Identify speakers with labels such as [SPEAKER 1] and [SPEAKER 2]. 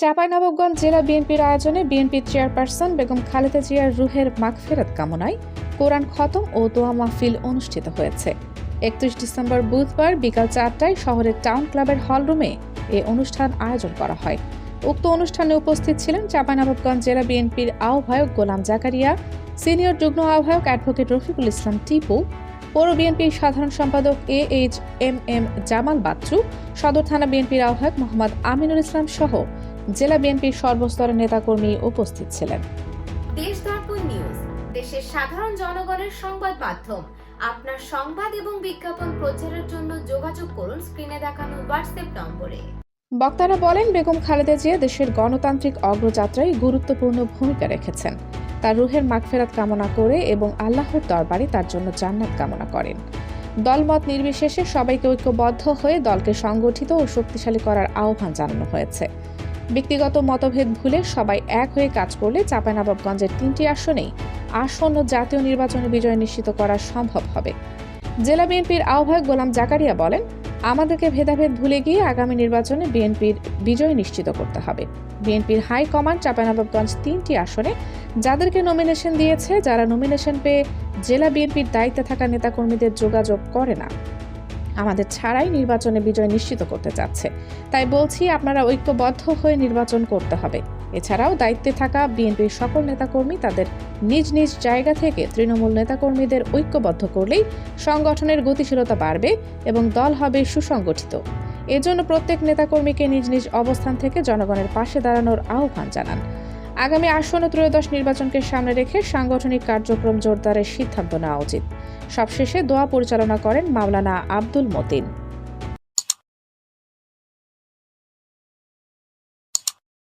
[SPEAKER 1] চাঁপাইনবাবগঞ্জ জেলা বিএনপির আয়োজনে বিএনপি চেয়ারপারসন বেগম খালেদা জিয়ার রুহের মাগফিরাত কামনায় কোরআন খতম ও দোয়া মাহফিল অনুষ্ঠিত হয়েছে। 31 ডিসেম্বর বুধবার বিকাল 4টায় শহরের টাউন ক্লাবের হলরুমে এ অনুষ্ঠান আয়োজন করা হয়। উক্ত অনুষ্ঠানে উপস্থিত ছিলেন চাঁপাইনবাবগঞ্জ জেলা বিএনপির আহ্বায়ক গোলাম জাকারিয়া, সিনিয়র যুগ্ম আহ্বায়ক অ্যাডভোকেট রফিকুল ইসলাম টিপু, পৌর বিএনপির সাধারণ সম্পাদক AHMM জামাল বাচ্চু, সদর থানা বিএনপির আহ্বায়ক মোহাম্মদ আমিনুল ইসলাম সহ জেলা বিএনপির সর্বস্তরের নেতাকর্মী উপস্থিত ছিলেন।
[SPEAKER 2] দেশ দর্পণ নিউজ, দেশের সাধারণ জনগণের সংবাদ মাধ্যম। আপনার সংবাদ এবং বিজ্ঞাপন প্রচারের জন্য যোগাযোগ করুন স্ক্রিনে দেখানো হোয়াটসঅ্যাপ নম্বরে।
[SPEAKER 1] বক্তারা বলেন, বেগম খালেদা জিয়া দেশের গণতান্ত্রিক অগ্রযাত্রায় গুরুত্বপূর্ণ ভূমিকা রেখেছেন। তার রুহের মাগফিরাত কামনা করে এবং আল্লাহর দরবারে তার জন্য জান্নাত কামনা করেন। দলমত নির্বিশেষে সবাইকে ঐক্যবদ্ধ হয়ে দলকে সংগঠিত ও শক্তিশালী করার আহ্বান জানানো হয়েছে। ব্যক্তিগত মতভেদ ভুলে সবাই এক হয়ে কাজ করলে চাঁপাইনবাবগঞ্জের 3টি আসনেই আসন্ন জাতীয় নির্বাচনে বিজয় নিশ্চিত করা সম্ভব হবে। জেলা বিএনপির আহ্বায়ক গোলাম জাকারিয়া বলেন, আমাদেরকে ভেদাভেদ ভুলে গিয়ে আগামী নির্বাচনে বিএনপির বিজয় নিশ্চিত করতে হবে। বিএনপির হাই কমান্ড চাঁপাইনবাবগঞ্জ 3টি আসনে যাদেরকে নমিনেশন দিয়েছে, যারা নমিনেশন পেয়ে জেলা বিএনপির দায়িত্বে থাকা নেতাকর্মীদের যোগাযোগ করে না, আমাদের ছাড়াই নির্বাচনে বিজয় নিশ্চিত করতে চাচ্ছে। তাই বলছি, আপনারা ঐক্যবদ্ধ হয়ে নির্বাচন করতে হবে। এছাড়াও দায়িত্বে থাকা বিএনপির সকল নেতাকর্মী তাদের নিজ নিজ জায়গা থেকে তৃণমূল নেতাকর্মীদের ঐক্যবদ্ধ করলেই সংগঠনের গতিশীলতা বাড়বে এবং দল হবে সুসংগঠিত। এজন্য প্রত্যেক নেতাকর্মীকে নিজ নিজ অবস্থান থেকে জনগণের পাশে দাঁড়ানোর আহ্বান জানান। আগামী আসন্ন ত্রয়োদশ নির্বাচনকে সামনে রেখে সাংগঠনিক কার্যক্রম জোরদারের সিদ্ধান্ত নেওয়া উচিত। সবশেষে দোয়া পরিচালনা করেন মাওলানা আব্দুল মতিন।